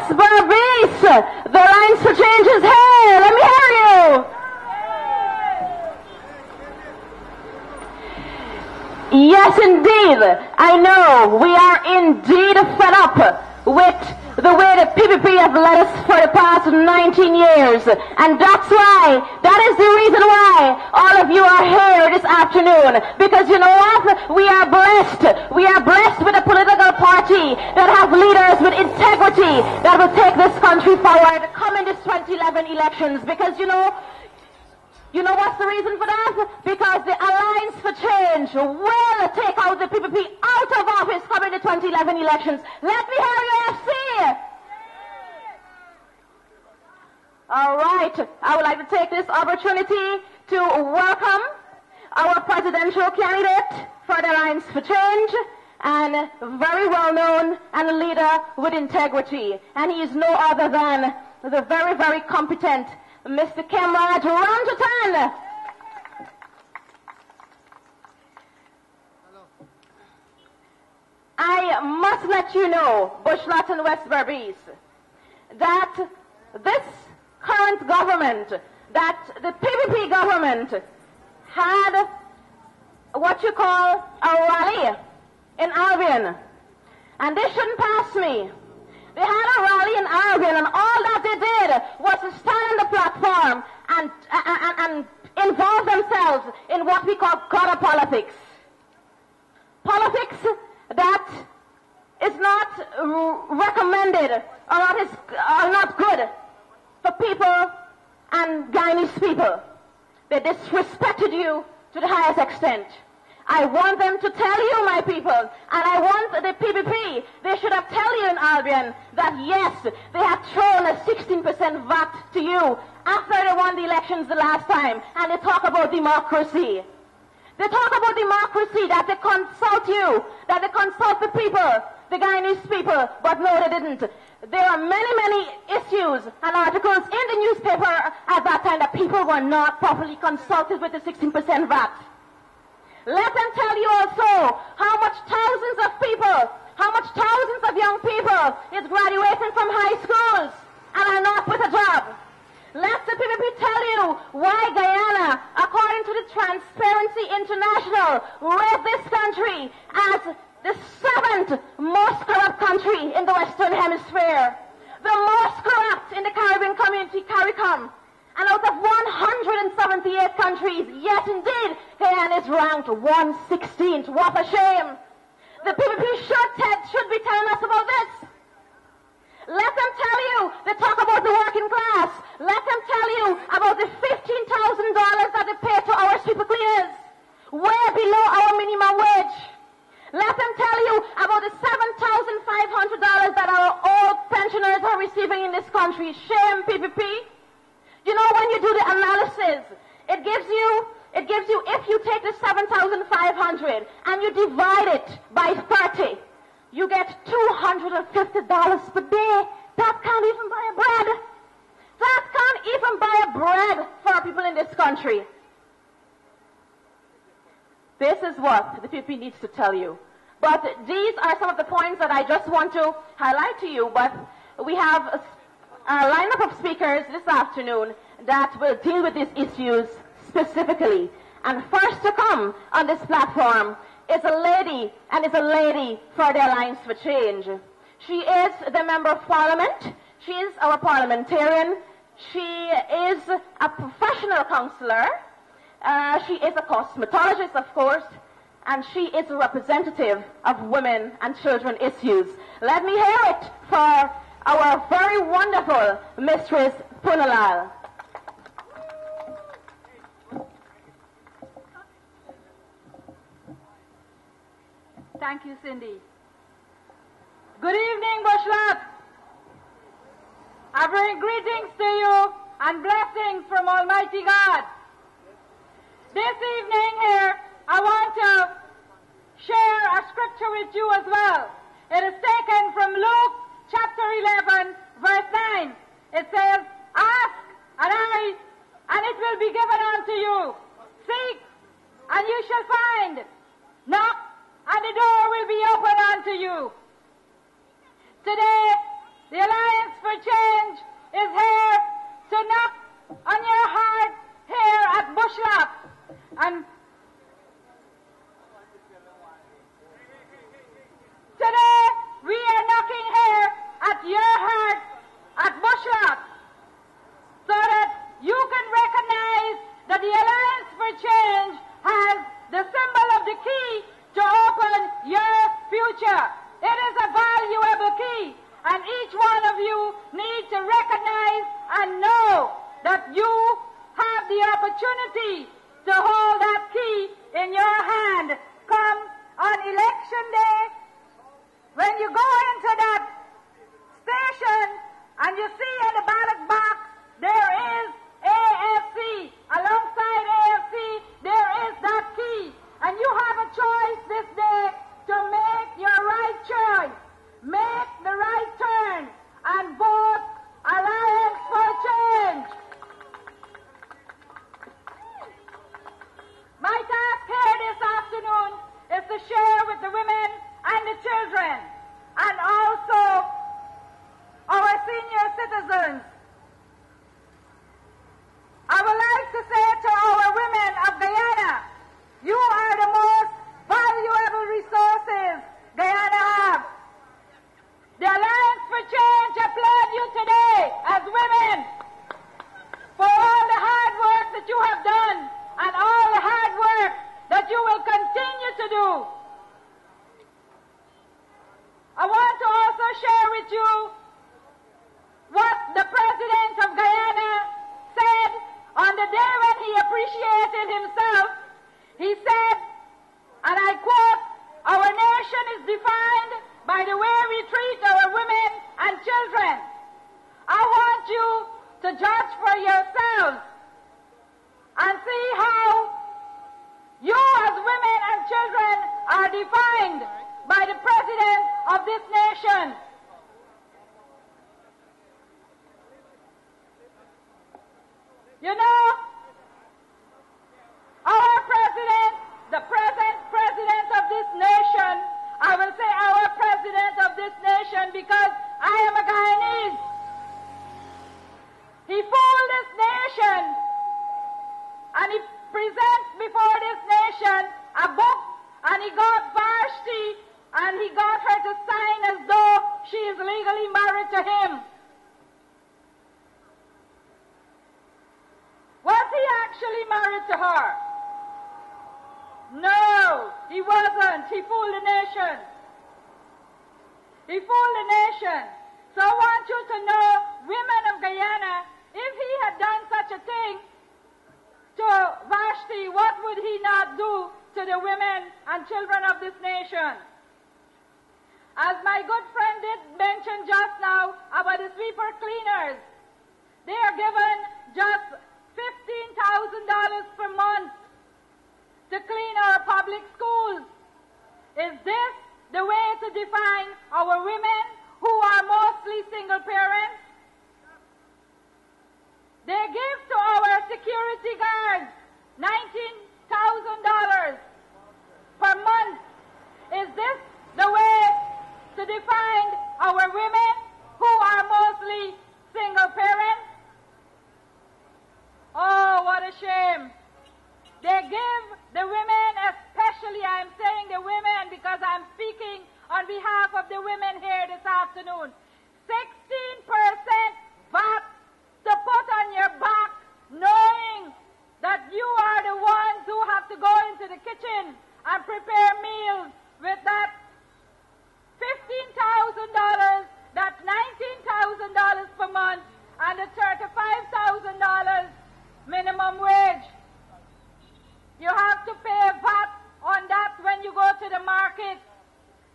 West Berbice, the Alliance for Change is here. Let me hear you. Yes, indeed. I know we are indeed fed up with the way the PPP have led us for the past 19 years. And that is the reason why all of you are here this afternoon. Because you know what? We are blessed. We are blessed with a political party that have leaders with integrity that will take this country forward come in this 2011 elections. Because you know what's the reason for that? Because the Alliance for Change will take out the PPP out of office coming the 2011 elections. Let me hear you, FC. All right. I would like to take this opportunity to welcome our presidential candidate for the Alliance for Change, and very well known and a leader with integrity. And he is no other than the very, very competent Mr. Kemraj Ramjatan. I must let you know, Bushlot and West Berbice, that this current government, that the PPP government had what you call a rally in Albion. And they shouldn't pass me. They had a rally in Albion, and all that they did was to stand on the platform and involve themselves in what we call gutter politics. Politics that is not recommended or not good for people and Guyanese people. They disrespected you to the highest extent. I want them to tell you, my people, and I want the PPP, they should have tell you in Albion that yes, they have thrown a 16% VAT to you after they won the elections the last time, and they talk about democracy. They talk about democracy, that they consult you, that they consult the people, the Guyanese people, but no, they didn't. There are many, many issues and articles in the newspaper at that time that people were not properly consulted with the 16% VAT. Let them tell you also how much thousands of people, how much thousands of young people is graduating from high schools and are not with a job. Let the PPP tell you why Guyana, according to the Transparency International, rate this country as the 7th most corrupt country in the Western Hemisphere, the most corrupt in the Caribbean community, CARICOM. And out of 178 countries, yes indeed, Guyana is ranked 116th. What a shame. The PPP should be telling us about this. Let them tell you, they talk about the working class. Let them tell you about the $15,000 that they pay to our super cleaners, way below our minimum wage. Let them tell you about the $7,500 that our old pensioners are receiving in this country. Shame, PPP. You know, when you do the analysis, it gives you, if you take the 7,500 and you divide it by 30, you get $250 per day. That can't even buy a bread. That can't even buy a bread for people in this country. This is what the PPP needs to tell you. But these are some of the points that I just want to highlight to you. But we have a lineup of speakers this afternoon that will deal with these issues specifically. And first to come on this platform is a lady, and is a lady for the Alliance for Change. She is the Member of Parliament. She is our parliamentarian. She is a professional counselor. She is a cosmetologist, of course, and she is a representative of women and children issues. Let me hear it for our very wonderful Mistress Punalal. Thank you, Cindy. Good evening, Bushlot. I bring greetings to you and blessings from Almighty God. This evening here, I want to share a scripture with you as well. It is taken from Luke chapter 11, verse 9. It says, "Ask, and it will be given unto you. Seek, and you shall find. Knock, and the door will be opened unto you." Today, The Alliance for Change is here to knock on your heart here at Bushlot. And today we are knocking here at your heart at Bushlot so that you can recognize that the Alliance for Change has the symbol of the key to open your future. It is a valuable key, and each one of you need to recognize and know that you have the opportunity to hold that key in your hand come on election day. When you go into that station and you see in the ballot box there is AFC, alongside AFC there is that key, and you have a choice this day to make your right choice, make the right turn, and vote Alliance for Change. My task here this afternoon is to share with the women and the children, and also our senior citizens. I would like to say to our women of Guyana, you are the most valuable resources Guyana has. The Alliance for Change applaud you today as women for all the hard work that you have done and all the hard work that you will continue to do. I want to also share with you what the President of Guyana said on the day when he appreciated himself. He said, and I quote, "Our nation is defined by the way we treat our women and children." I want you to judge for yourselves and see how you as women and children are defined by the President of this nation. You know, our president, the present president of this nation, I will say our president of this nation because I am a Guyanese. He fooled this nation and he presents before this nation a book, and he got Vashti and he got her to sign as though she is legally married to him. Was he actually married to her? No, he wasn't. He fooled the nation. He fooled the nation. So I want you to know, women of Guyana, if he had done such a thing to Vashti, what would he not do to the women and children of this nation? As my good friend did mention just now about the sweeper cleaners, they are given just $15,000 per month to clean our public schools. Is this the way to define our women who are mostly single parents? They give to our security guards $19,000 per month. Is this the way to define our women who are mostly single parents? Oh, what a shame. They give the women, especially I'm saying the women because I'm speaking on behalf of the women here this afternoon, 16% VAT to put on your back, knowing that you are the ones who have to go into the kitchen and prepare meals with that $15,000, that's $19,000 per month, and the $35,000 minimum wage. You have to pay VAT on that when you go to the market.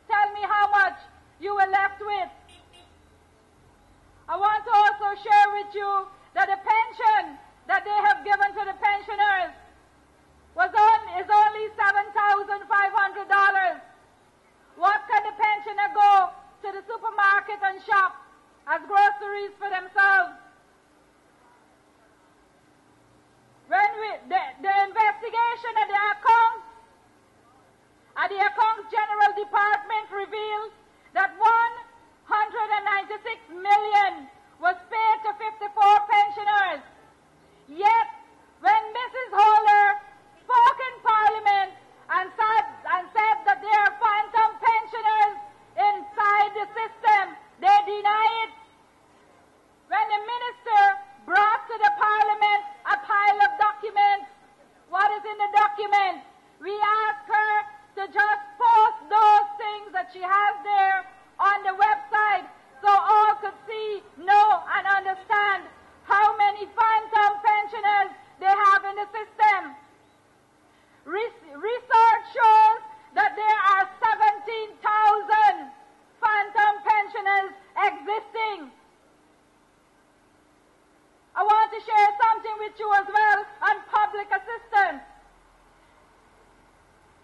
Tell me how much you were left with. I want to also share with you that the pension that they have given to the pensioners is only $7,500. What can the pensioner go to the supermarket and shop as groceries for themselves? When the investigation at the Accounts General Department revealed that $196 million with you as well on public assistance.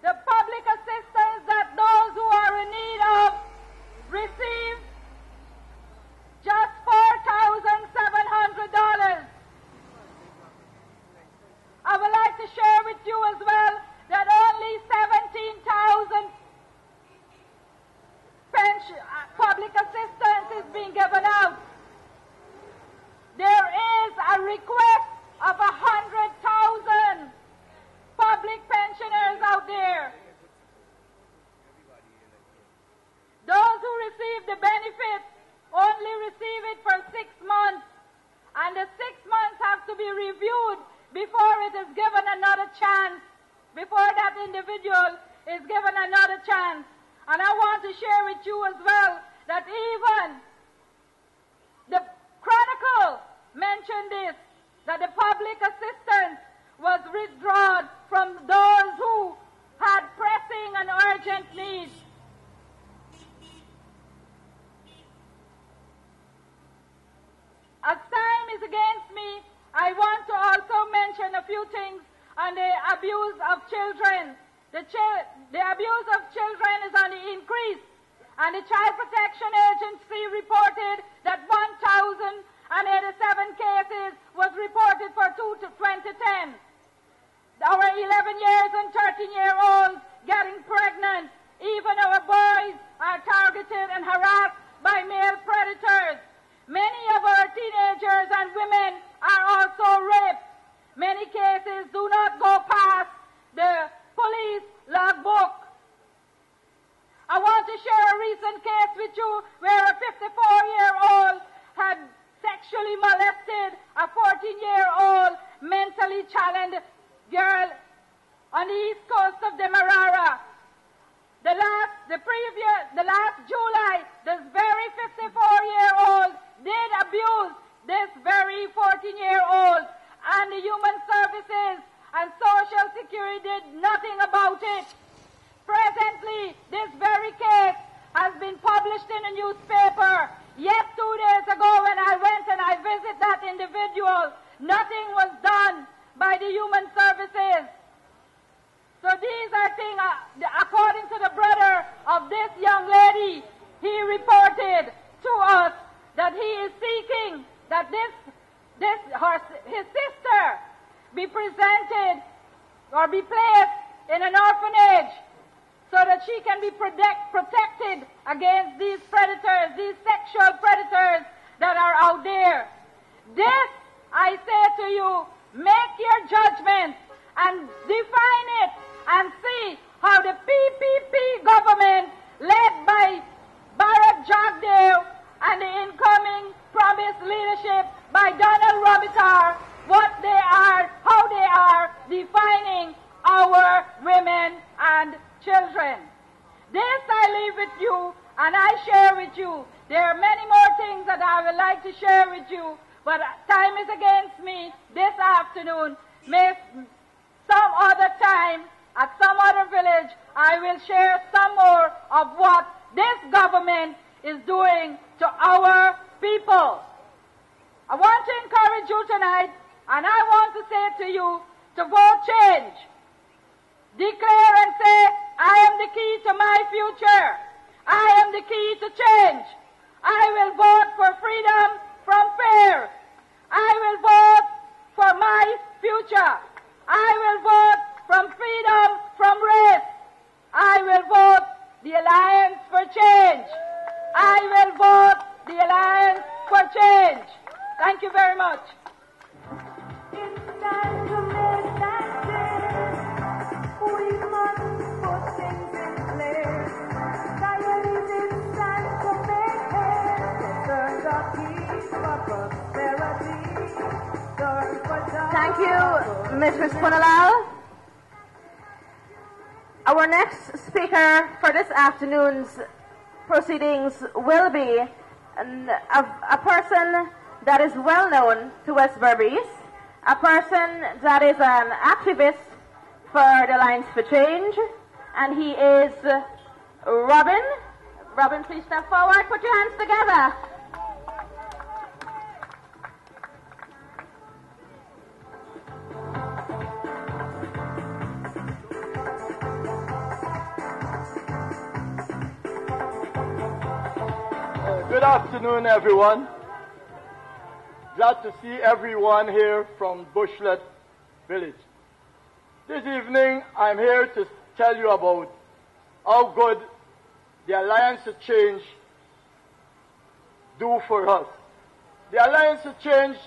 The public assistance that those who are in need of receive just $4,700. I would like to share with you as well that only 17,000 public assistance is being given out. There is a request of 100,000 public pensioners out there. Those who receive the benefit only receive it for 6 months, and the 6 months have to be reviewed before it is given another chance, before that individual is given another chance. And I want to share with you as well that even the Chronicle mentioned this, that the public assistance was withdrawn from those who had pressing and urgent needs. As time is against me, I want to also mention a few things on the abuse of children. The abuse of children is on the increase, and the Child Protection Agency reported that 1,087 cases was reported for 2010. Our 11 years and 13-year-olds getting pregnant. Even our boys are targeted and harassed by male predators. Many of our teenagers and women are also raped. Many cases do not go past the police logbook. I want to share a recent case with you where a 54-year-old had sexually molested a 14-year-old mentally challenged girl on the east coast of Demerara. The last July, this very 54-year-old did abuse this very 14-year-old, and the Human Services and Social Security did nothing about it. Presently, this very case has been published in a newspaper. Yet 2 days ago when I went and I visited that individual, nothing was done by the Human Services. So these are things, according to the brother of this young lady, he reported to us that he is seeking that his sister be presented or be placed in an orphanage so that she can be protected against these predators, these sexual predators that are out there. This, I say to you, make your judgment and define it and see how the PPP government led by Bharat Jagdev and the incoming promised leadership by Donald Robitaille, what they are, how they are defining our women and children. This I leave with you and I share with you. There are many more things that I would like to share with you, but time is against me this afternoon. May some other time, at some other village, I will share some more of what this government is doing to our people. I want to encourage you tonight, and I want to say to you to vote change. Declare and say, I am the key to my future. I am the key to change. I will vote for freedom from fear. I will vote for my future. I will vote from freedom from race. I will vote the Alliance for Change. I will vote the Alliance for Change. Thank you very much. It's time to make that change. We must put things in place. It's time to make haste. Turn the key for prosperity. Turn for joy. Thank you, Mrs. Punalal. Our next speaker for this afternoon's proceedings will be a person that is well known to West Berbice, a person that is an activist for the Alliance for Change, and he is Robin. Robin, please step forward. Put your hands together. Good afternoon, everyone. Glad to see everyone here from Bushlot village. This evening, I'm here to tell you about how good the Alliance of Change do for us. The Alliance of Change,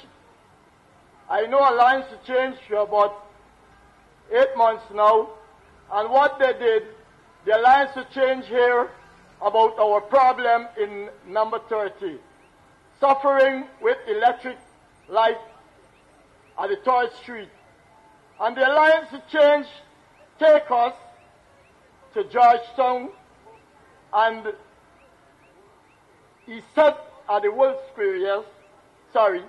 I know Alliance of Change for about 8 months now, and what they did, the Alliance of Change here about our problem in number 30, suffering with electric light at the 3rd Street. And the Alliance of Change take us to Georgetown, and he set at the World Square, yes, sorry,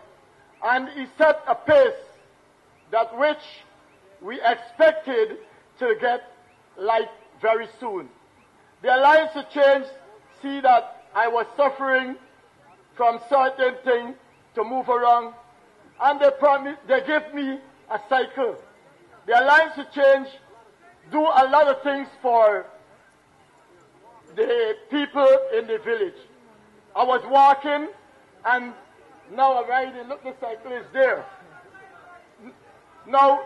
and he set a pace that which we expected to get light very soon. The Alliance of Change see that I was suffering from certain things to move around, and they give me a cycle. The Alliance of Change do a lot of things for the people in the village. I was walking, and now I'm riding. Look, the cycle is there. Now,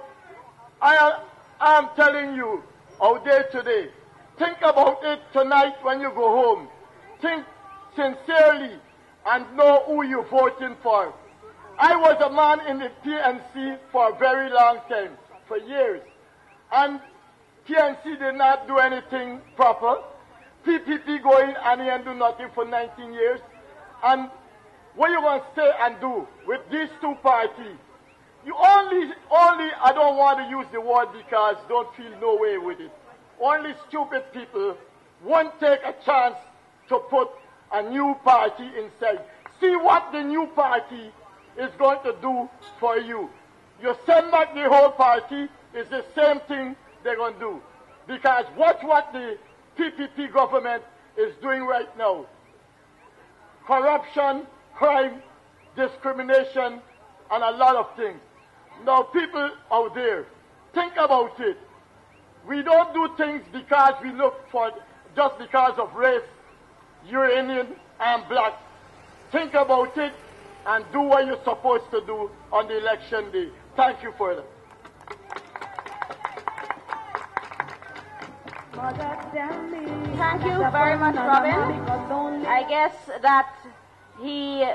I am telling you, out there today, think about it tonight when you go home. Think sincerely and know who you're voting for. I was a man in the PNC for a very long time, for years. And PNC did not do anything proper. PPP go in and do nothing for 19 years. And what you want to say and do with these two parties? You only, I don't want to use the word because don't feel no way with it. Only stupid people won't take a chance to put a new party inside. See what the new party is going to do for you. You send back the whole party, it's the same thing they're going to do. Because watch what the PPP government is doing right now. Corruption, crime, discrimination, and a lot of things. Now, people out there, think about it. We don't do things because we look for, just because of race, you're Indian, I'm black. Think about it and do what you're supposed to do on the election day. Thank you for that. Thank you very much, Robin. I guess that he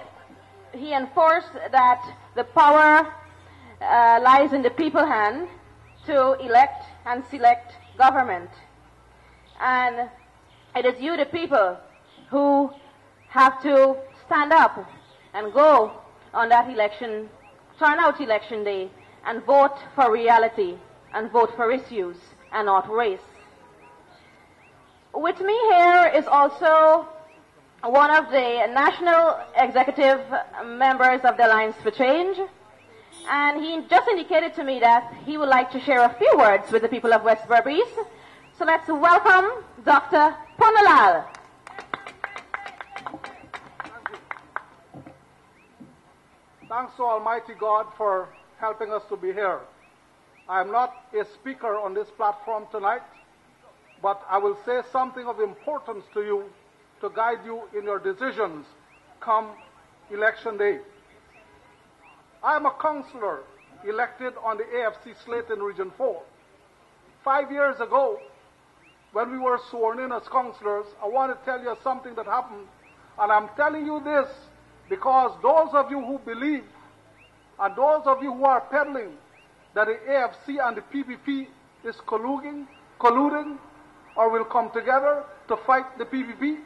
enforced that the power lies in the people's hand to elect and select government. And it is you, the people, who have to stand up and go on that election, turn out election day, and vote for reality, and vote for issues, and not race. With me here is also one of the national executive members of the Alliance for Change, and he just indicated to me that he would like to share a few words with the people of West Berbice. So let's welcome Dr. Punalal. Thanks to Almighty God for helping us to be here. I am not a speaker on this platform tonight, but I will say something of importance to you to guide you in your decisions come election day. I am a councillor elected on the AFC slate in Region 4. 5 years ago, when we were sworn in as councillors, I want to tell you something that happened, and I'm telling you this because those of you who believe and those of you who are peddling that the AFC and the PPP is colluding or will come together to fight the PPP,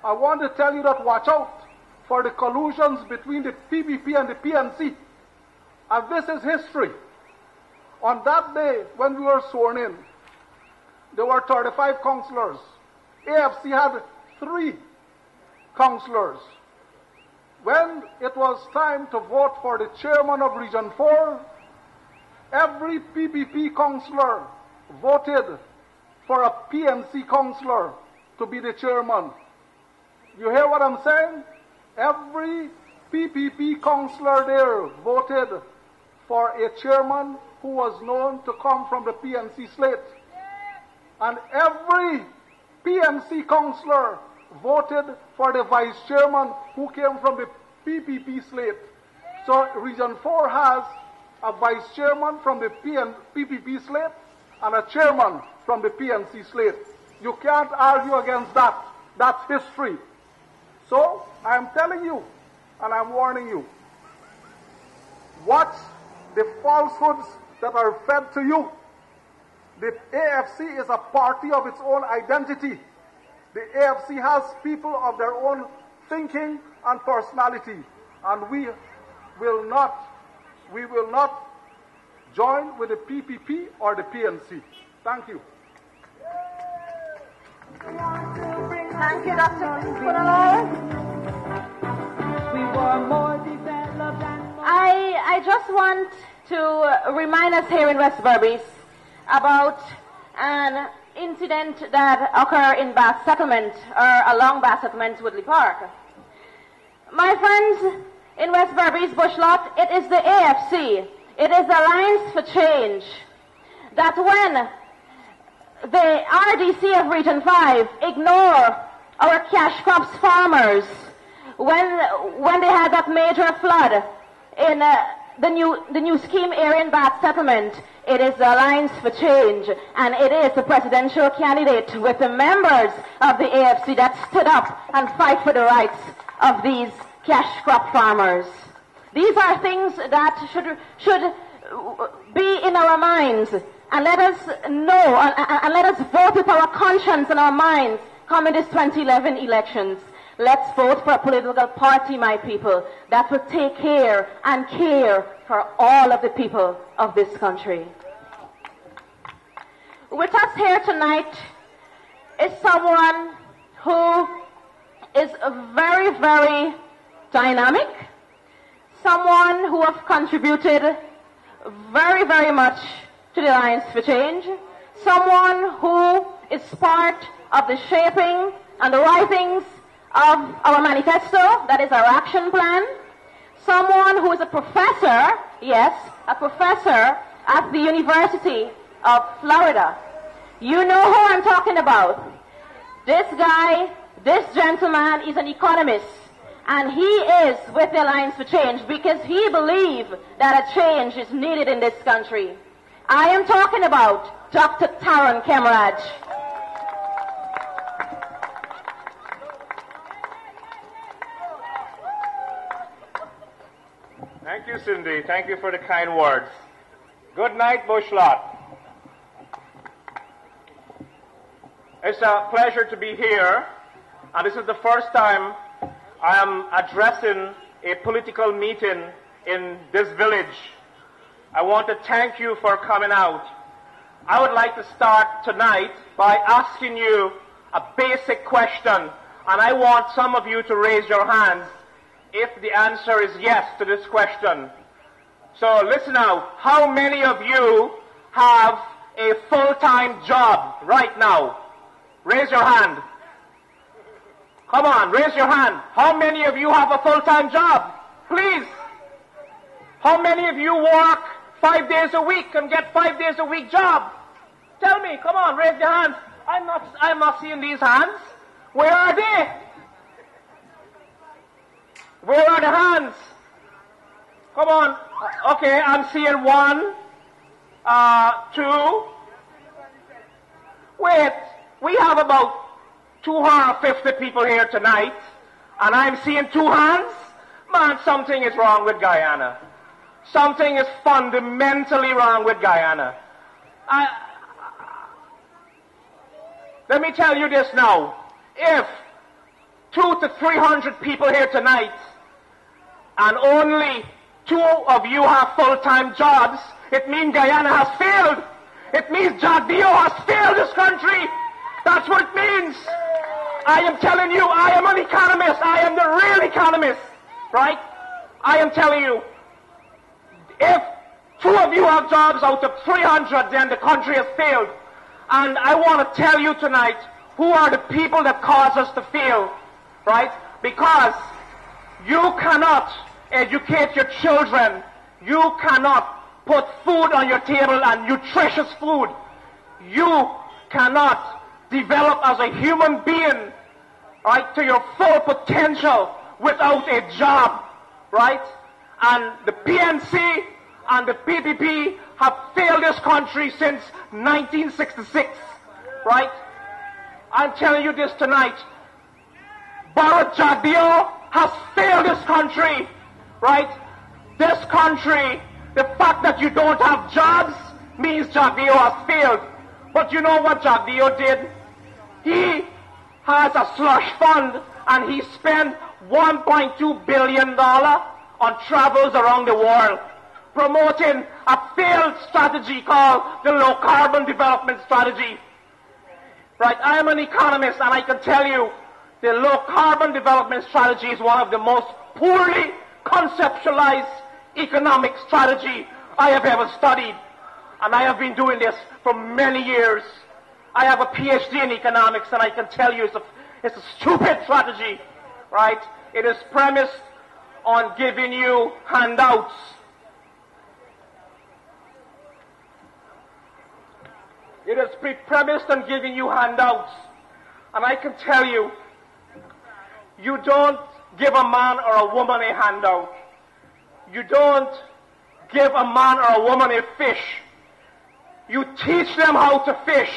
I want to tell you that watch out for the collusions between the PPP and the PNC. And this is history. On that day when we were sworn in, there were 35 councillors. AFC had 3 councillors. When it was time to vote for the chairman of Region 4, every PPP councillor voted for a PNC councillor to be the chairman. You hear what I'm saying? Every PPP councillor there voted for a chairman who was known to come from the PNC slate. And every PNC councillor voted for the vice chairman who came from the PPP slate. So Region 4 has a vice chairman from the PPP slate and a chairman from the PNC slate. You can't argue against that. That's history. So I'm telling you, and I'm warning you, watch the falsehoods that are fed to you. The AFC is a party of its own identity. The AFC has people of their own thinking and personality, and we will not join with the PPP or the PNC. Thank you. Thank you, Dr. Punalor. I just want to remind us here in West Berbice about an incident that occurred in Bass Settlement, or along Bass Settlement, Woodley Park. My friends in West Berbice, Bushlot, it is the AFC, it is Alliance for Change, that when the RDC of Region 5 ignore our cash crops farmers, when they had that major flood in the new scheme area in Bath Settlement, it is the Alliance for Change, and it is the presidential candidate with the members of the AFC that stood up and fight for the rights of these cash crop farmers. These are things that should be in our minds, and let us know, and let us vote with our conscience and our minds coming this 2011 elections. Let's vote for a political party, my people, that will take care and care for all of the people of this country. With us here tonight is someone who is very, very dynamic, someone who has contributed very, very much to the Alliance for Change, someone who is part of the shaping and the writings of our manifesto, that is our action plan, someone who is a professor, yes, a professor at the University of Florida. You know who I'm talking about. This guy, this gentleman is an economist, and he is with the Alliance for Change because he believes that a change is needed in this country. I am talking about Dr. Taron Kemaraj. Thank you, Cindy. Thank you for the kind words. Good night, Bushlot. It's a pleasure to be here, and this is the first time I am addressing a political meeting in this village. I want to thank you for coming out. I would like to start tonight by asking you a basic question, and I want some of you to raise your hands if the answer is yes to this question. So listen now. How many of you have a full-time job right now? Raise your hand. Come on, raise your hand. How many of you have a full-time job? Please. How many of you work 5 days a week and get 5 days a week job? Tell me, come on, raise your hands. I'm not seeing these hands. Where are they? Where are the hands? Come on. Okay, I'm seeing 1, 2. Wait, we have about 250 people here tonight, and I'm seeing 2 hands? Man, something is wrong with Guyana. Something is fundamentally wrong with Guyana. Let me tell you this now. If 200 to 300 people here tonight, and only 2 of you have full-time jobs, it means Guyana has failed. It means Jagdeo has failed this country. That's what it means. I am telling you, I am an economist. I am the real economist, right? I am telling you, if 2 of you have jobs out of 300, then the country has failed. And I want to tell you tonight, who are the people that cause us to fail, right? Because you cannot educate your children. You cannot put food on your table, and nutritious food. You cannot develop as a human being right, to your full potential without a job, right? And the PNC and the PPP have failed this country since 1966, right? I'm telling you this tonight. Bharat Jagdeo has failed this country, right? This country, the fact that you don't have jobs means Jagdeo has failed. But you know what Jagdeo did? He has a slush fund and he spent $1.2 billion on travels around the world, promoting a failed strategy called the low carbon development strategy. Right, I am an economist and I can tell you the low carbon development strategy is one of the most poorly conceptualized economic strategy I have ever studied. And I have been doing this for many years. I have a PhD in economics and I can tell you it's a stupid strategy, right? It is premised on giving you handouts. It is premised on giving you handouts. And I can tell you, you don't give a man or a woman a handout. You don't give a man or a woman a fish. You teach them how to fish.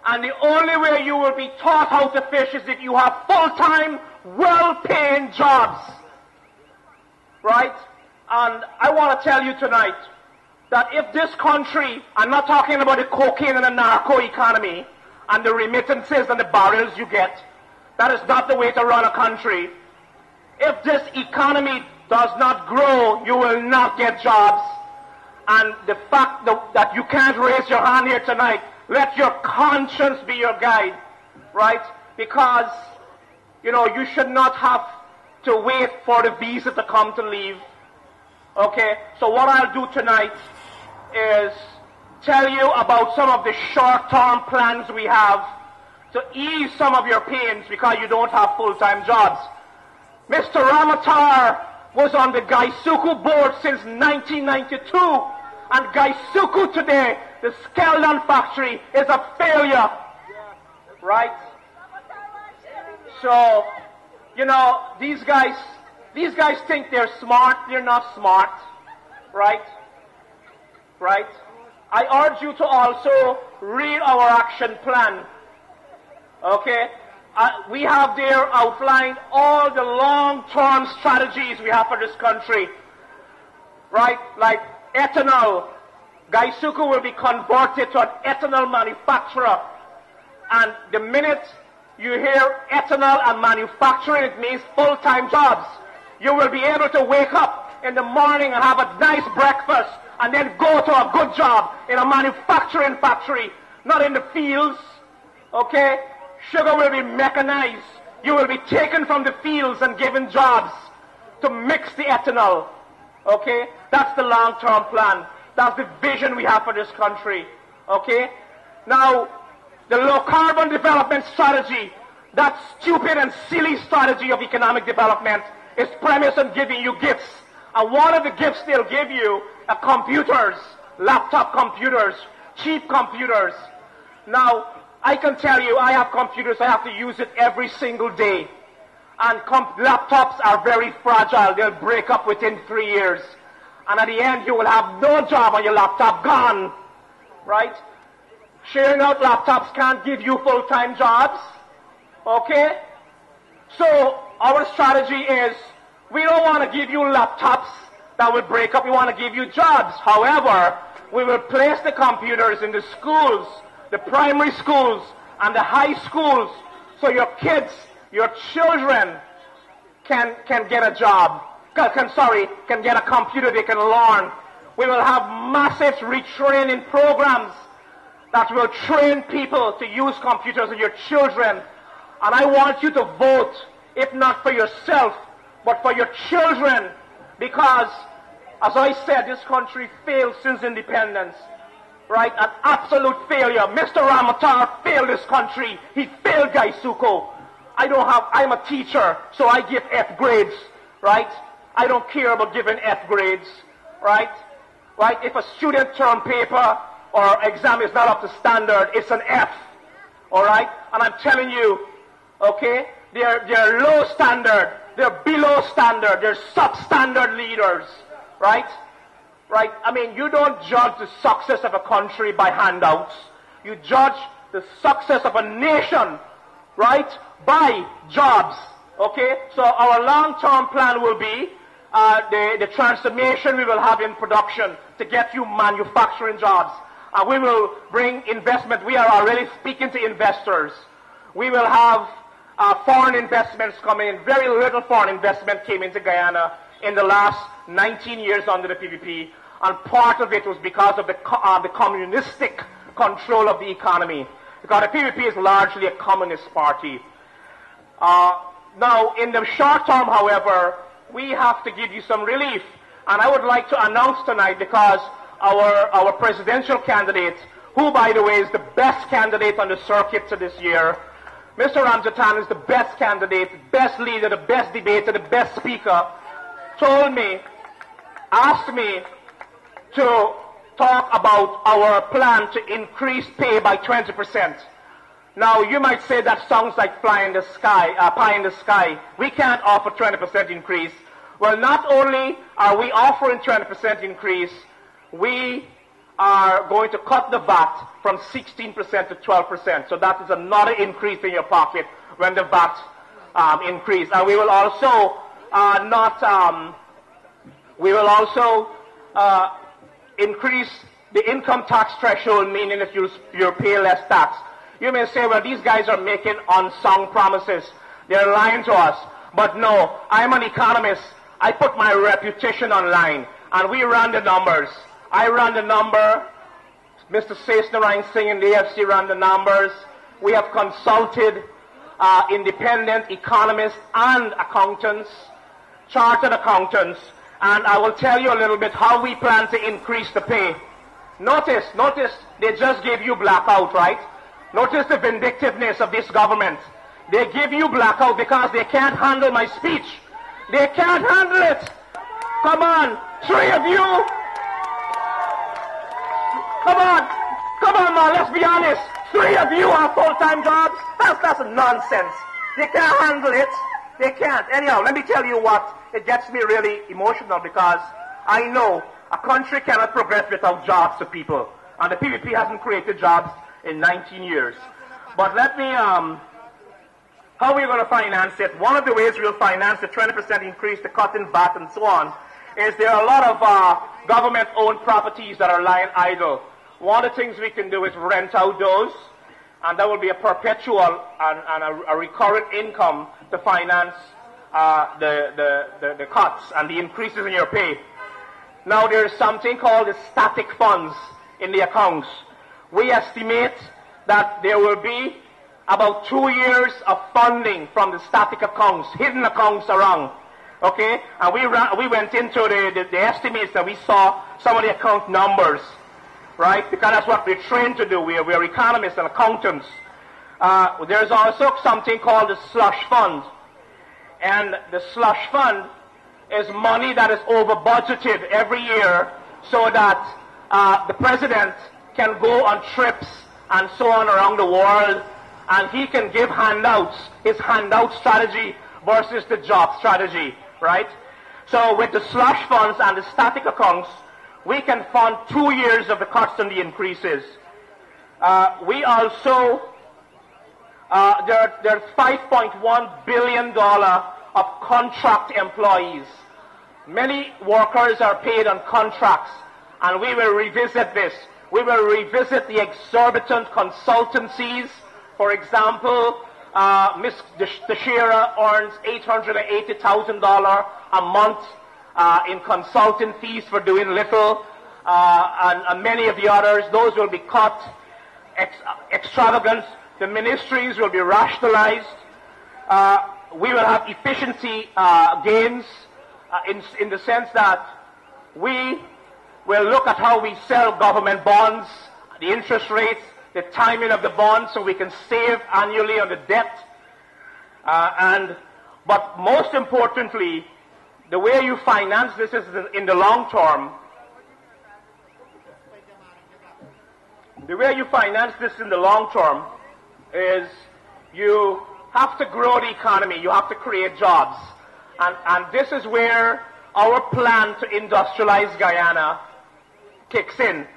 And the only way you will be taught how to fish is if you have full-time, well-paying jobs. Right? And I want to tell you tonight that if this country, I'm not talking about the cocaine and the narco economy and the remittances and the barrels you get, that is not the way to run a country. If this economy does not grow, you will not get jobs. And the fact that you can't raise your hand here tonight, let your conscience be your guide, right? Because, you know, you should not have to wait for the visa to come to leave. Okay? So what I'll do tonight is tell you about some of the short-term plans we have to ease some of your pains because you don't have full-time jobs. Mr. Ramatar was on the Gaisuku board since 1992, and Gaisuku today, the Skeldon factory, is a failure. Right? So, you know, these guys think they're smart. They're not smart. Right? Right? I urge you to also read our action plan. Okay? We have there outlined all the long-term strategies we have for this country. Right? Like ethanol. Gaisuku will be converted to an ethanol manufacturer. And the minute you hear ethanol and manufacturing, it means full-time jobs. You will be able to wake up in the morning and have a nice breakfast and then go to a good job in a manufacturing factory, not in the fields. Okay? Sugar will be mechanized. You will be taken from the fields and given jobs to mix the ethanol. Okay? That's the long-term plan. That's the vision we have for this country. Okay? Now, the low-carbon development strategy, that stupid and silly strategy of economic development, is premised on giving you gifts. And one of the gifts they'll give you are computers, laptop computers, cheap computers. Now, I can tell you, I have computers, I have to use it every single day. And laptops are very fragile. They'll break up within 3 years. And at the end, you will have no job on your laptop, gone. Right? Sharing out laptops can't give you full-time jobs. Okay? So, our strategy is, we don't want to give you laptops that will break up. We want to give you jobs. However, we will place the computers in the schools, the primary schools, and the high schools, so your kids, your children can get a job. Can get a computer they can learn. We will have massive retraining programs that will train people to use computers and your children. And I want you to vote, if not for yourself, but for your children, because, as I said, this country failed since independence. Right? An absolute failure. Mr. Ramatar failed this country. He failed Gaisuku. I'm a teacher, so I give F grades. Right? I don't care about giving F grades. Right? Right? If a student term paper or exam is not up to standard, it's an F. Alright? And I'm telling you, okay, They're low standard. They're below standard. They're substandard leaders, right? Right? I mean, you don't judge the success of a country by handouts. You judge the success of a nation, right, by jobs. Okay? So our long-term plan will be the transformation we will have in production to get you manufacturing jobs. We will bring investment. We are already speaking to investors. We will have foreign investments coming in. Very little foreign investment came into Guyana in the last 19 years under the PPP, and part of it was because of the communistic control of the economy. Because the PPP is largely a communist party. Now, in the short term, however, we have to give you some relief. And I would like to announce tonight, because our presidential candidate, who, by the way, is the best candidate on the circuit to this year, Mr. Ramjatan is the best candidate, best leader, the best debater, the best speaker, asked me to talk about our plan to increase pay by 20%. Now, you might say that sounds like pie in the sky. We can't offer 20% increase. Well, not only are we offering 20% increase, we are going to cut the VAT from 16% to 12%. So that is another increase in your pocket when the VAT increase. And we will also increase the income tax threshold, meaning that you'll pay less tax. You may say, well, these guys are making unsung promises. They're lying to us. But no, I'm an economist. I put my reputation online, and we ran the numbers. I ran the number. Mr. Sesnarayan Singh and the AFC ran the numbers. We have consulted independent economists and accountants, chartered accountants, and I will tell you a little bit how we plan to increase the pay. Notice, they just gave you blackout, right? Notice the vindictiveness of this government. They give you blackout because they can't handle my speech. They can't handle it. Come on, three of you. Come on, man, let's be honest. Three of you are full-time jobs? That's nonsense. They can't handle it. They can't. Anyhow, let me tell you what, it gets me really emotional, because I know a country cannot progress without jobs to people. And the PPP hasn't created jobs in 19 years. But let me, how are we going to finance it? One of the ways we'll finance the 20% increase, the cut in VAT and so on, is there are a lot of government-owned properties that are lying idle. One of the things we can do is rent out those, and that will be a perpetual and a recurrent income to finance the cuts and the increases in your pay. Now, there is something called the static funds in the accounts. We estimate that there will be about 2 years of funding from the static accounts, hidden accounts around. Okay? And we went into the estimates that we saw some of the account numbers, right? Because that's what we're trained to do. We're economists and accountants. There's also something called the slush fund. And the slush fund is money that is over budgeted every year so that the president can go on trips and so on around the world, and he can give handouts, his handout strategy versus the job strategy, right? So with the slush funds and the static accounts, we can fund 2 years of the cuts and the increases. We also, there's $5.1 billion of contract employees. Many workers are paid on contracts, and we will revisit this. We will revisit the exorbitant consultancies. For example, Ms. Tashira earns $880,000 a month in consulting fees for doing little, and many of the others. Those will be cut. Extravagance. The ministries will be rationalized. We will have efficiency gains in the sense that we will look at how we sell government bonds, the interest rates, the timing of the bonds, so we can save annually on the debt. But most importantly, the way you finance this is in the long term. The way you finance this in the long term is you have to grow the economy. You have to create jobs. And this is where our plan to industrialize Guyana kicks in.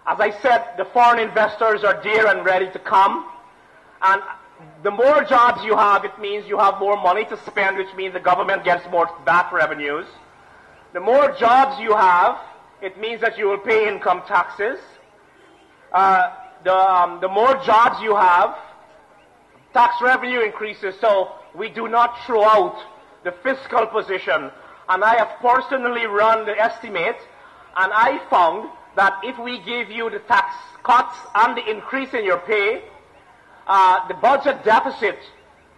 As I said, the foreign investors are there and ready to come. And the more jobs you have, it means you have more money to spend, which means the government gets more VAT revenues. The more jobs you have, it means that you will pay income taxes. The more jobs you have, tax revenue increases, so we do not throw out the fiscal position. And I have personally run the estimate, and I found that if we give you the tax cuts and the increase in your pay, the budget deficit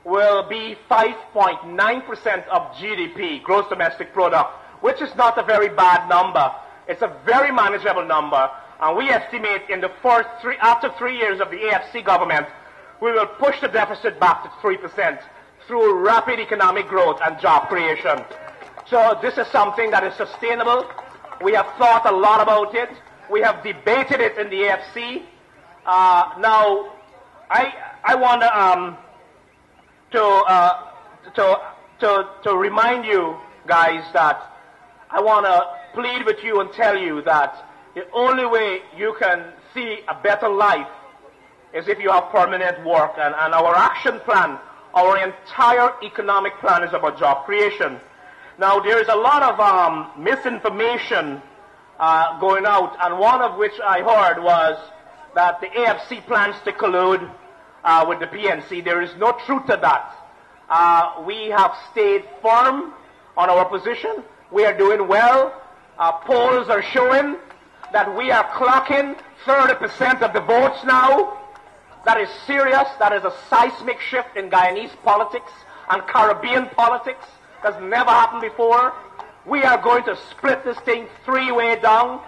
will be 5.9% of GDP, gross domestic product, which is not a very bad number. It's a very manageable number. And we estimate in the after 3 years of the AFC government, we will push the deficit back to 3% through rapid economic growth and job creation. So this is something that is sustainable. We have thought a lot about it. We have debated it in the AFC. Now, I want to remind you guys that I want to plead with you and tell you that the only way you can see a better life is if you have permanent work. And our action plan, our entire economic plan is about job creation. Now, there is a lot of misinformation going out, and one of which I heard was that the AFC plans to collude with the PNC. There is no truth to that. We have stayed firm on our position. We are doing well. Polls are showing that we are clocking 30% of the votes now. That is serious. That is a seismic shift in Guyanese politics and Caribbean politics. That's never happened before. We are going to split this thing three-way down,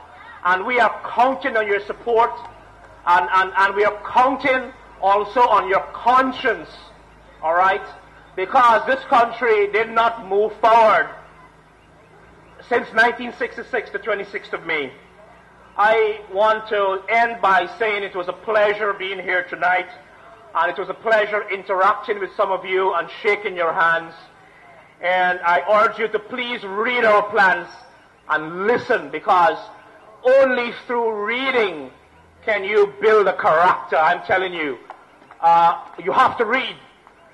and we are counting on your support, and we are counting also on your conscience, all right? Because this country did not move forward since 1966, the 26th of May. I want to end by saying it was a pleasure being here tonight, and it was a pleasure interacting with some of you and shaking your hands. And I urge you to please read our plans and listen, because only through reading can you build a character. I'm telling you, you have to read,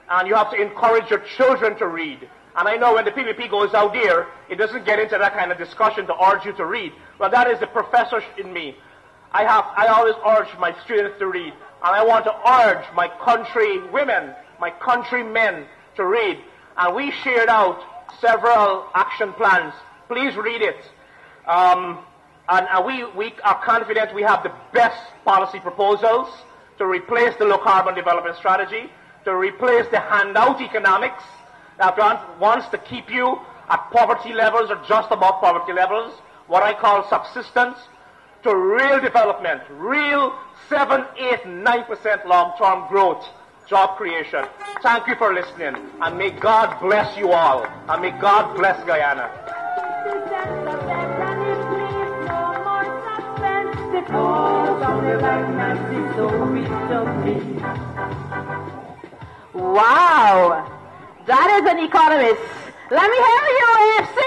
and you have to encourage your children to read. And I know when the PPP goes out there, it doesn't get into that kind of discussion to urge you to read. Well, that is the professor in me. I always urge my students to read, and I want to urge my country women, my countrymen to read. And we shared out several action plans. Please read it. And we are confident we have the best policy proposals to replace the low-carbon development strategy, to replace the handout economics that wants to keep you at poverty levels or just above poverty levels, what I call subsistence, to real development, real 7, 8, 9% long-term growth, job creation. Thank you for listening, and may God bless you all, and may God bless Guyana. Wow, that is an economist. Let me hear you, AFC.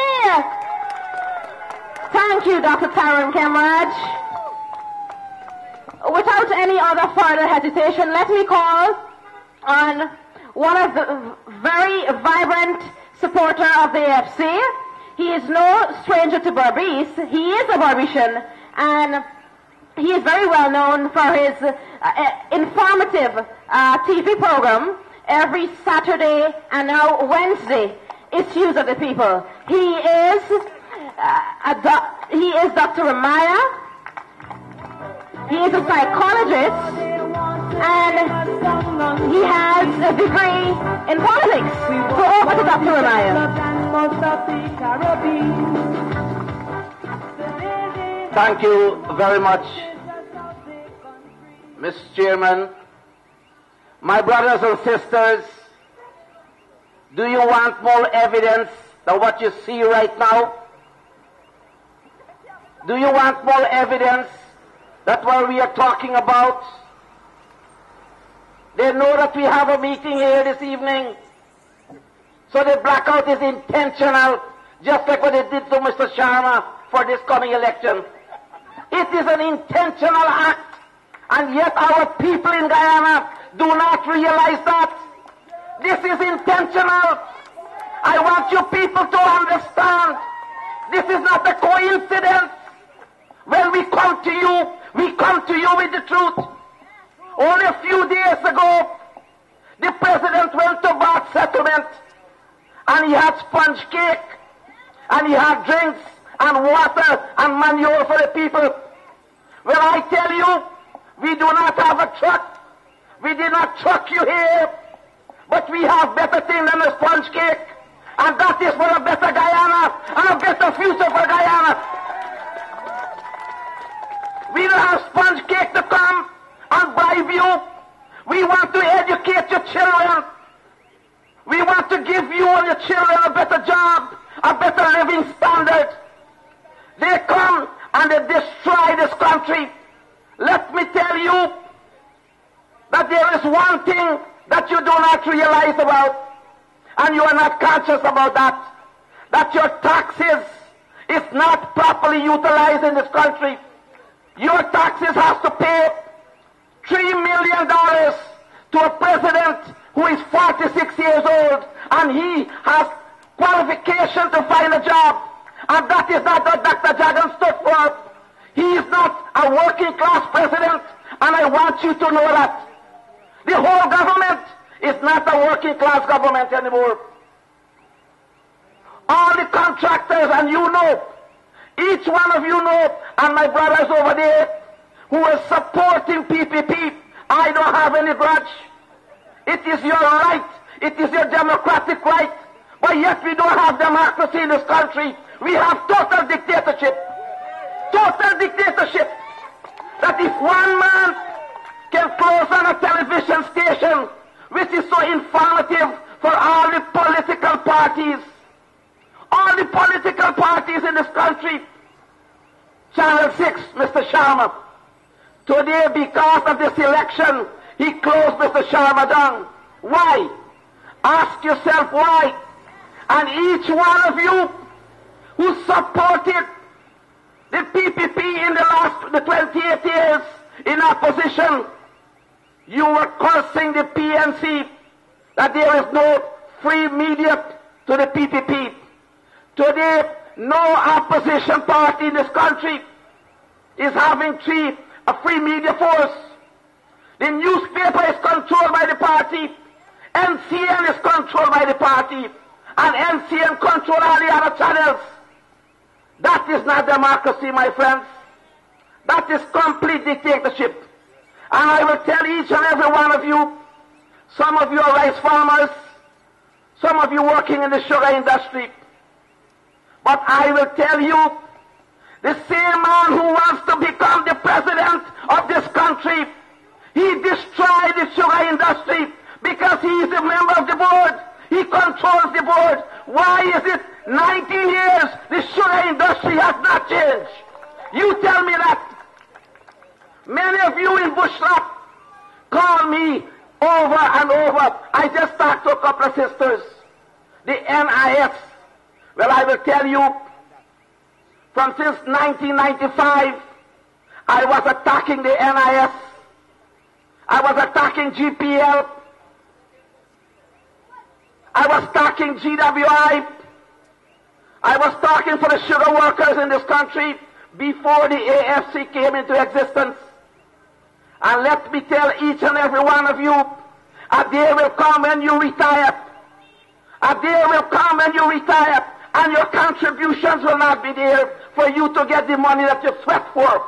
Thank you, Dr. Taran Kemraj. Without any other further hesitation, let me call on one of the very vibrant supporter of the AFC. He is no stranger to Berbice. He is a Barbician, and he is very well known for his informative TV program every Saturday and now Wednesday, Issues of the People. He is Dr. Ramaya. He is a psychologist, and he has a degree in politics. So over to Dr. Ramaya. Thank you very much, Ms. Chairman. My brothers and sisters, do you want more evidence than what you see right now? Do you want more evidence that what we are talking about They know that we have a meeting here this evening. So the blackout is intentional, just like what they did to Mr. Sharma for this coming election. It is an intentional act, and yet our people in Guyana do not realize that. This is intentional. I want you people to understand, this is not a coincidence. When we come to you with the truth. Only a few days ago, the president went to Bath Settlement, and he had sponge cake, and he had drinks, and water, and manure for the people. Well, I tell you, we do not have a truck. We did not truck you here, but we have better things than a sponge cake, and that is for a better Guyana, and a better future for Guyana. We don't have sponge cake to come and bribe you. We want to educate your children. We want to give you and your children a better job, a better living standard. They come and they destroy this country. Let me tell you that there is one thing that you do not realize about, and you are not conscious about that your taxes is not properly utilized in this country. Your taxes has to pay $3 million to a president who is 46 years old, and he has qualification to find a job. And that is not what Dr. Jagan stood for. He is not a working class president, and I want you to know that. The whole government is not a working class government anymore. All the contractors, and you know, each one of you know, and my brothers over there who are supporting PPP, I don't have any grudge. It is your right. It is your democratic right. But yet we don't have democracy in this country. We have total dictatorship. Total dictatorship. That if one man can close on a television station, which is so informative for all the political parties in this country. Channel 6, Mr. Sharma. Today, because of this election, he closed Mr. Sharma down. Why? Ask yourself why. And each one of you who supported the PPP in the 28 years in opposition, you were cursing the PNC that there is no free media to the PPP. Today, no opposition party in this country is having a free media force. The newspaper is controlled by the party. NCN is controlled by the party. And NCN control all the other channels. That is not democracy, my friends. That is complete dictatorship. And I will tell each and every one of you, some of you are rice farmers, some of you working in the sugar industry. But I will tell you, the same man who wants to become the president of this country, he destroyed the sugar industry because he is a member of the board. He controls the board. Why is it 19 years the sugar industry has not changed? You tell me that. Many of you in Bushlot call me over and over. I just talked to a couple of sisters. The NIS. Well, I will tell you, since 1995, I was attacking the NIS. I was attacking GPL. I was attacking GWI. I was talking for the sugar workers in this country before the AFC came into existence. And let me tell each and every one of you, a day will come when you retire. A day will come when you retire, and your contributions will not be there for you to get the money that you sweat for.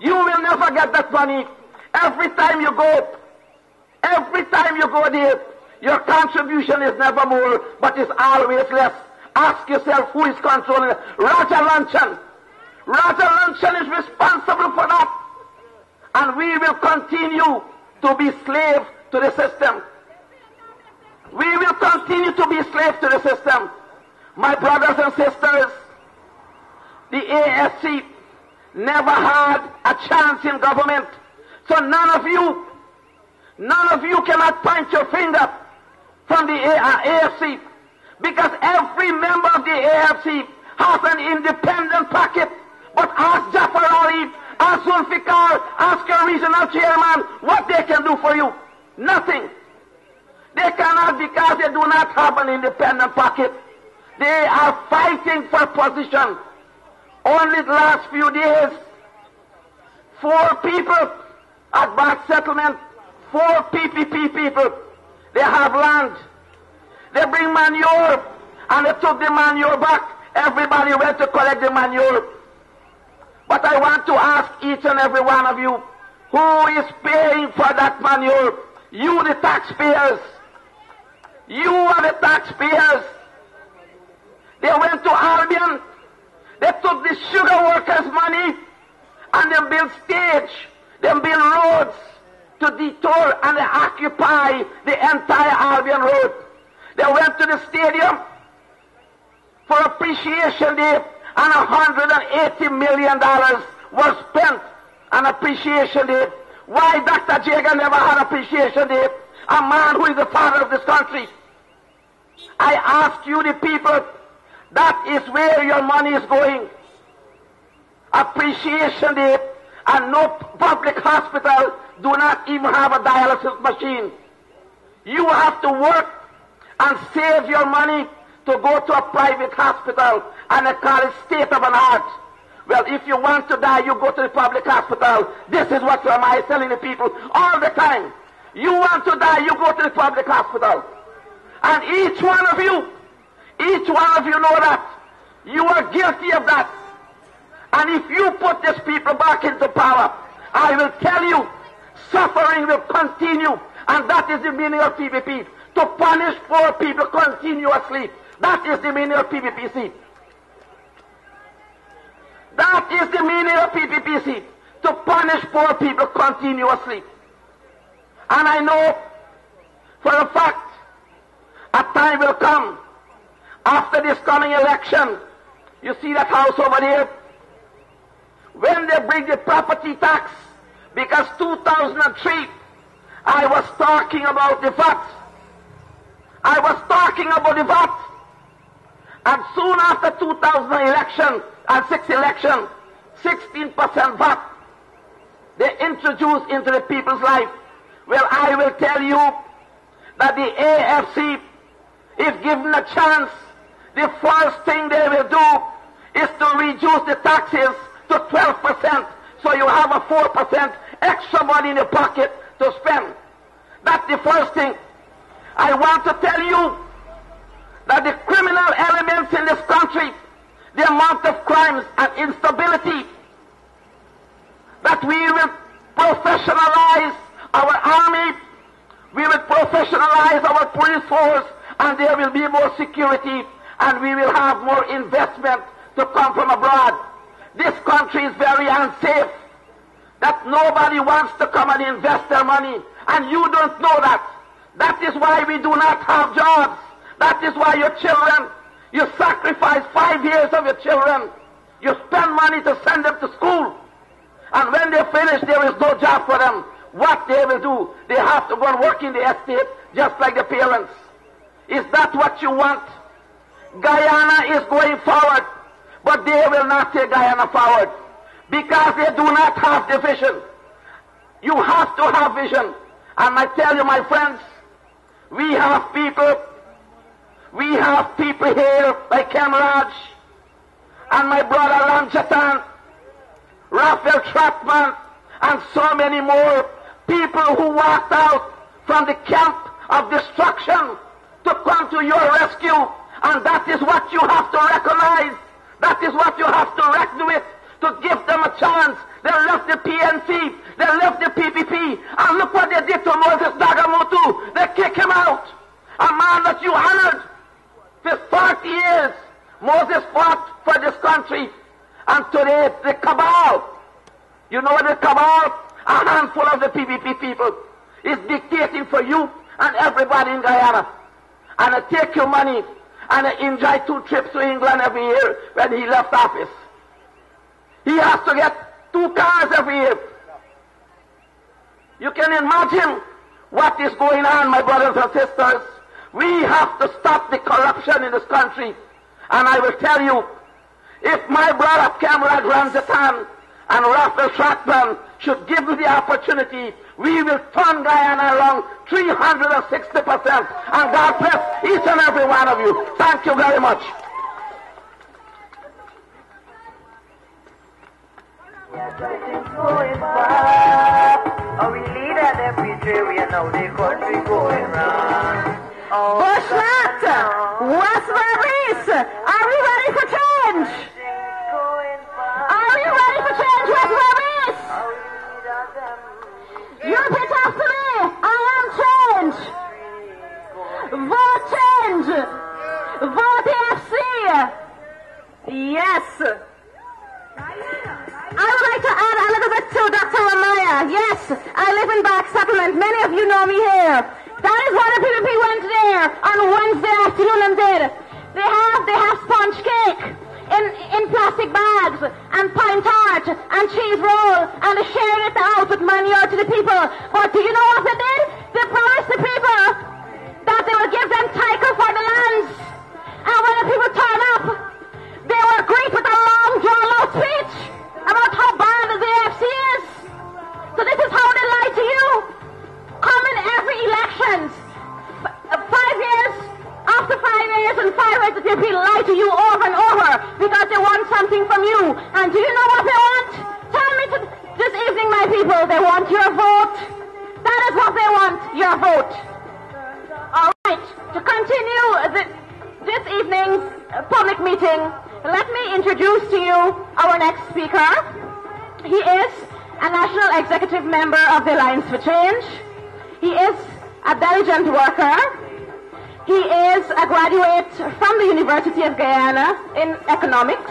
You will never get that money. Every time you go there, your contribution is never more, but is always less. Ask yourself who is controlling it. Roger Luncheon. Roger Luncheon is responsible for that. And we will continue to be slave to the system. We will continue to be slave to the system. My brothers and sisters, the ASC never had a chance in government. So none of you None of you cannot point your finger from the AFC, because every member of the AFC has an independent pocket. But ask Jafar Ali, ask Zulfikar, ask your regional chairman what they can do for you. Nothing. They cannot, because they do not have an independent pocket. They are fighting for position. Only the last few days, 4 people at Bath Settlement, 4 PPP people, they have land. They bring manure, and they took the manure back. Everybody went to collect the manure. But I want to ask each and every one of you, who is paying for that manure? You, the taxpayers. You are the taxpayers. They went to Albion. They took the sugar workers' money and they built stage. They built roads to detour and they occupy the entire Albion Road. They went to the stadium for Appreciation Day and $180 million was spent on Appreciation Day. Why Dr. Jagan never had Appreciation Day? A man who is the father of this country. I ask you, the people, that is where your money is going. Appreciation Day, and no public hospital do not even have a dialysis machine. You have to work and save your money to go to a private hospital, and they call it state of an art. Well, if you want to die, you go to the public hospital. This is what I am telling the people all the time. You want to die, you go to the public hospital. And each one of you know that. You are guilty of that. And if you put these people back into power, I will tell you, suffering will continue. And that is the meaning of PPP. To punish poor people continuously. That is the meaning of PPPC. That is the meaning of PPPC. To punish poor people continuously. And I know for a fact, a time will come after this coming election. You see that house over there? When they bring the property tax, because 2003, I was talking about the VAT. I was talking about the VAT. And soon after 2006 election, 16% VAT, they introduced into the people's life. Well, I will tell you that the AFC, if given a chance, the first thing they will do is to reduce the taxes to 12%, so you have a 4% extra money in your pocket to spend. That's the first thing. I want to tell you that the criminal elements in this country, the amount of crimes and instability, that we will professionalize our army, we will professionalize our police force, and there will be more security, and we will have more investment to come from abroad. This country is very unsafe, that nobody wants to come and invest their money, and you don't know that. That is why we do not have jobs. That is why your children, you sacrifice 5 years of your children. You spend money to send them to school, and when they finish, there is no job for them. What they will do? They have to go and work in the estate, just like the parents. Is that what you want? Guyana is going forward, but they will not take Guyana forward because they do not have the vision. You have to have vision. And I tell you, my friends, we have people here like Kemraj and my brother Ramjatan, Raphael Trapman, and so many more people who walked out from the camp of destruction to come to your rescue. And that is what you have to recognize. That is what you have to reckon with, to give them a chance. They left the PNC, they left the PPP, and look what they did to Moses Dagamutu. They kicked him out. A man that you honored for 40 years. Moses fought for this country, and today the cabal, you know the cabal, a handful of the PPP people, is dictating for you and everybody in Guyana. And they take your money, and they enjoy 2 trips to England every year when he left office. He has to get 2 cars every year. You can imagine what is going on, my brothers and sisters. We have to stop the corruption in this country. And I will tell you, if my brother Cameron Ramzatan and Raphael Shatman should give me the opportunity, we will turn Guyana around 360%. And God bless each and every one of you. Thank you very much. Going far. Oh, we lead at every day, we know the country going round. Oh, Bushlot, Westbury's, are we ready for change? Are we ready for change, Westbury's? You repeat after me. I am change. Vote change. Vote AFC. Yes. I would like to add a little bit to Dr. Ramaya. Yes, I live in Back Settlement. Many of you know me here. That is why the PPP went there on Wednesday afternoon and did. They have sponge cake in plastic bags and pine tart and cheese roll, and they shared it out with manure to the people. But do you know what they did? They promised the people that they would give them title for the lands. And when the people turned up, they were greeted with a long drawn-out speech about how bad the AFC is. So this is how they lie to you. Come in every elections. 5 years, after 5 years and 5 years, the people lie to you over and over because they want something from you. And do you know what they want? Tell me this evening, my people, they want your vote. That is what they want, your vote. All right, to continue this evening's public meeting, let me introduce to you our next speaker. He is a national executive member of the Alliance for Change. He is a diligent worker. He is a graduate from the University of Guyana in economics,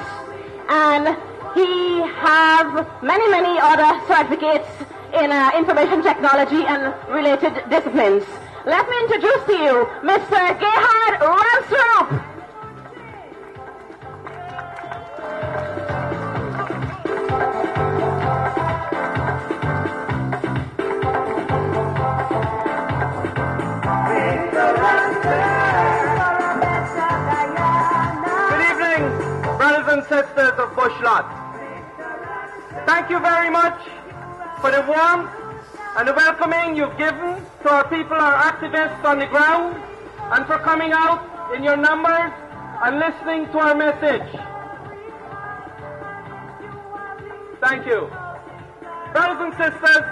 and he has many other certificates in information technology and related disciplines. Let me introduce to you Mr. Gerhard Ramsrup. And sisters of Bushlot. Thank you very much for the warmth and the welcoming you've given to our people, our activists on the ground, and for coming out in your numbers and listening to our message. Thank you. Brothers and sisters,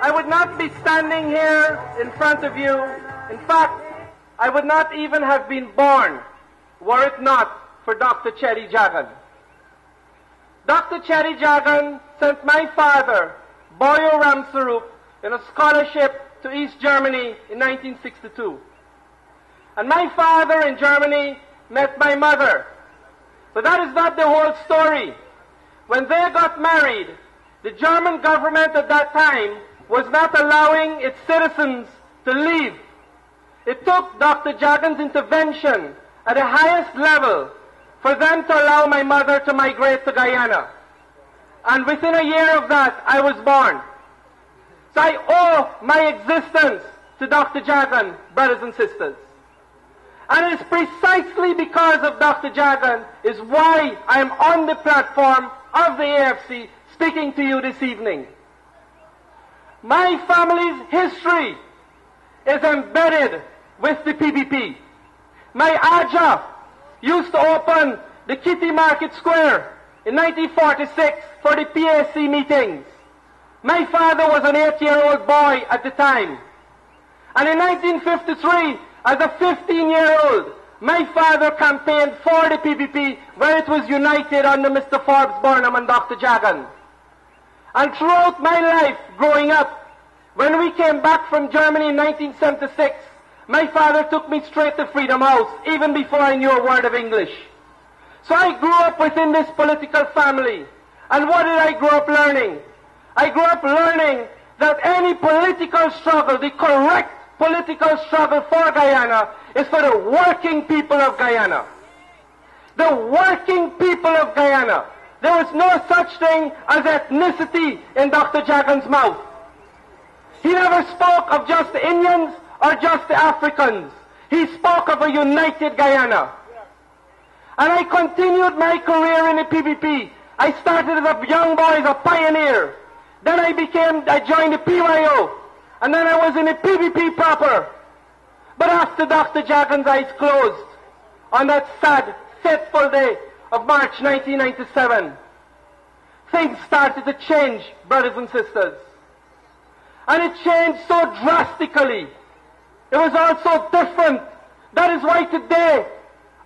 I would not be standing here in front of you. In fact, I would not even have been born were it not for Dr. Cherry Jagan. Dr. Cherry Jagan sent my father, Boyo Ramsarup, in a scholarship to East Germany in 1962. And my father in Germany met my mother. But that is not the whole story. When they got married, the German government at that time was not allowing its citizens to leave. It took Dr. Jagan's intervention at the highest level for them to allow my mother to migrate to Guyana. And within a year of that, I was born. So I owe my existence to Dr. Jagan, brothers and sisters. And it is precisely because of Dr. Jagan is why I am on the platform of the AFC speaking to you this evening. My family's history is embedded with the PPP. My Aja used to open the Kitty Market Square in 1946 for the PAC meetings. My father was an 8-year-old boy at the time. And in 1953, as a 15-year-old, my father campaigned for the PPP where it was united under Mr. Forbes Burnham and Dr. Jagan. And throughout my life growing up, when we came back from Germany in 1976, my father took me straight to Freedom House, even before I knew a word of English. So I grew up within this political family. And what did I grow up learning? I grew up learning that any political struggle, the correct political struggle for Guyana, is for the working people of Guyana. The working people of Guyana. There is no such thing as ethnicity in Dr. Jagan's mouth. He never spoke of just the Indians or just the Africans. He spoke of a united Guyana. And I continued my career in the PPP. I started as a young boy, as a pioneer. Then I joined the PYO. And then I was in the PPP proper. But after Dr. Jagan's eyes closed, on that sad, fateful day of March 1997, things started to change, brothers and sisters. And it changed so drastically. It was all so different. That is why today,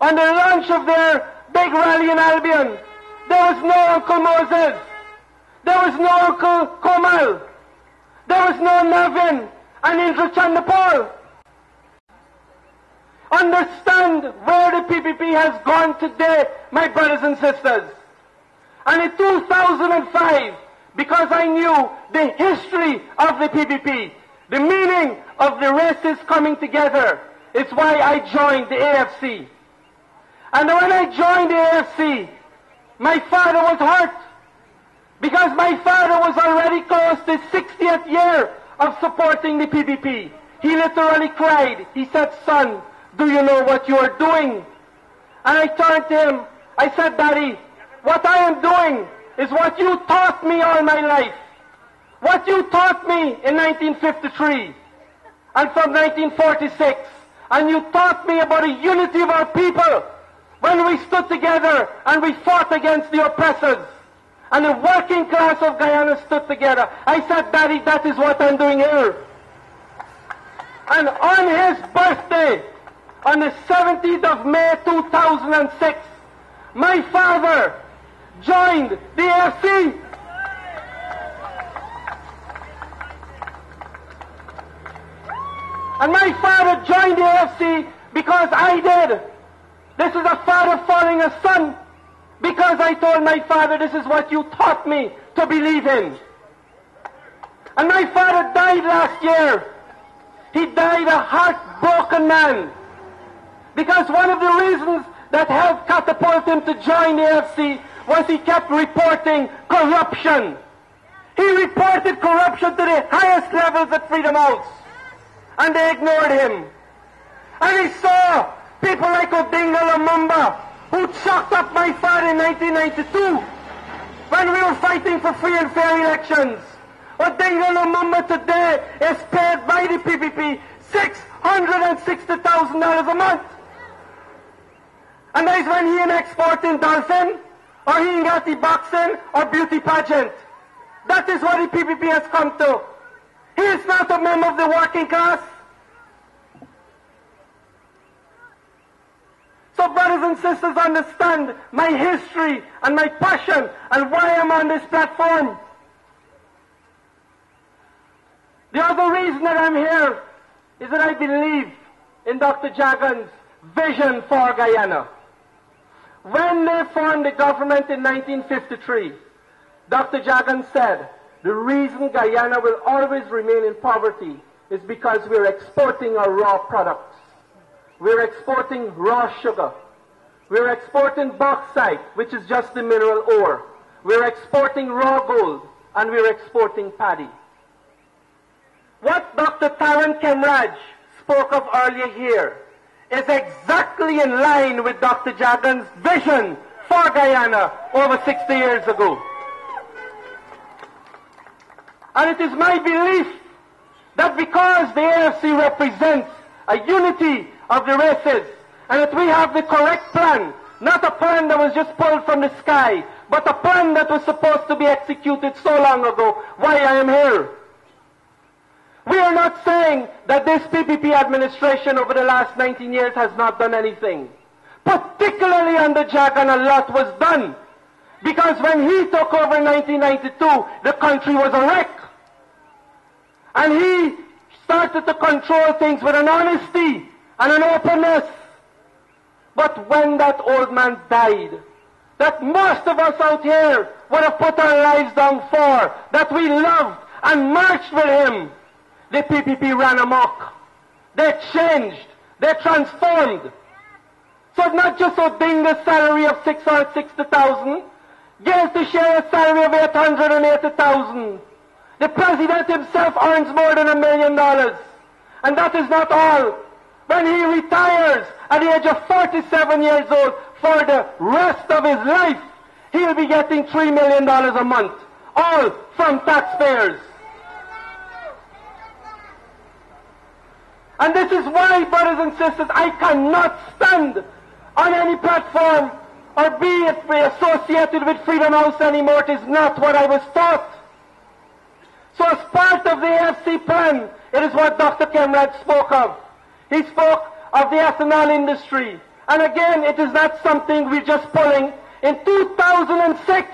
on the launch of their big rally in Albion, there was no Uncle Moses. There was no Uncle Komal. There was no Navin and Indra Chandapal. Understand where the PPP has gone today, my brothers and sisters. And in 2005, because I knew the history of the PPP, the meaning of the races coming together, is why I joined the AFC. And when I joined the AFC, my father was hurt, because my father was already close to his 60th year of supporting the PPP. He literally cried. He said, "Son, do you know what you are doing?" And I turned to him. I said, "Daddy, what I am doing is what you taught me all my life. What you taught me in 1953 and from 1946. And you taught me about the unity of our people when we stood together and we fought against the oppressors. And the working class of Guyana stood together." I said, "Daddy, that is what I'm doing here." And on his birthday, on the 17th of May 2006, my father joined the AFC. And my father joined the AFC because I did. This is a father following a son, because I told my father, "This is what you taught me to believe in." And my father died last year. He died a heartbroken man, because one of the reasons that helped catapult him to join the AFC was he kept reporting corruption. He reported corruption to the highest levels at Freedom House, and they ignored him. And he saw people like Odinga Lumumba, who chopped up my father in 1992 when we were fighting for free and fair elections. Odinga Lumumba today is paid by the PPP $660,000 a month. And that is when he ain't exporting dolphin, or he ain't got the boxing or beauty pageant. That is what the PPP has come to. He is not a member of the working class. So brothers and sisters, understand my history and my passion and why I'm on this platform. The other reason that I'm here is that I believe in Dr. Jagan's vision for Guyana. When they formed the government in 1953, Dr. Jagan said, the reason Guyana will always remain in poverty is because we're exporting our raw products. We're exporting raw sugar. We're exporting bauxite, which is just the mineral ore. We're exporting raw gold, and we're exporting paddy. What Dr. Taran Kemraj spoke of earlier here is exactly in line with Dr. Jagan's vision for Guyana over 60 years ago. And it is my belief that because the AFC represents a unity of the races, and that we have the correct plan, not a plan that was just pulled from the sky, but a plan that was supposed to be executed so long ago, why I am here. We are not saying that this PPP administration over the last 19 years has not done anything. Particularly under Jagan, a lot was done. Because when he took over in 1992, the country was a wreck. And he started to control things with an honesty and an openness. But when that old man died, that most of us out here would have put our lives down for, that we loved and marched with him, the PPP ran amok. They changed. They transformed. So it's not just Odinga's salary of $660,000. Gales to share a salary of $880,000. The president himself earns more than $1 million. And that is not all. When he retires at the age of 47 years old for the rest of his life, he'll be getting $3 million a month, all from taxpayers. And this is why, brothers and sisters, I cannot stand on any platform or be associated with Freedom House anymore. It is not what I was taught. So as part of the AFC plan, it is what Dr. Kemrad spoke of. He spoke of the ethanol industry. And again, it is not something we're just pulling. In 2006,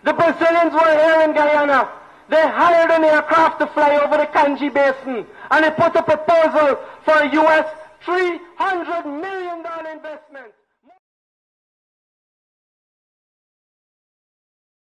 the Brazilians were here in Guyana. They hired an aircraft to fly over the Kanji Basin, and they put a proposal for a US $300 million investment.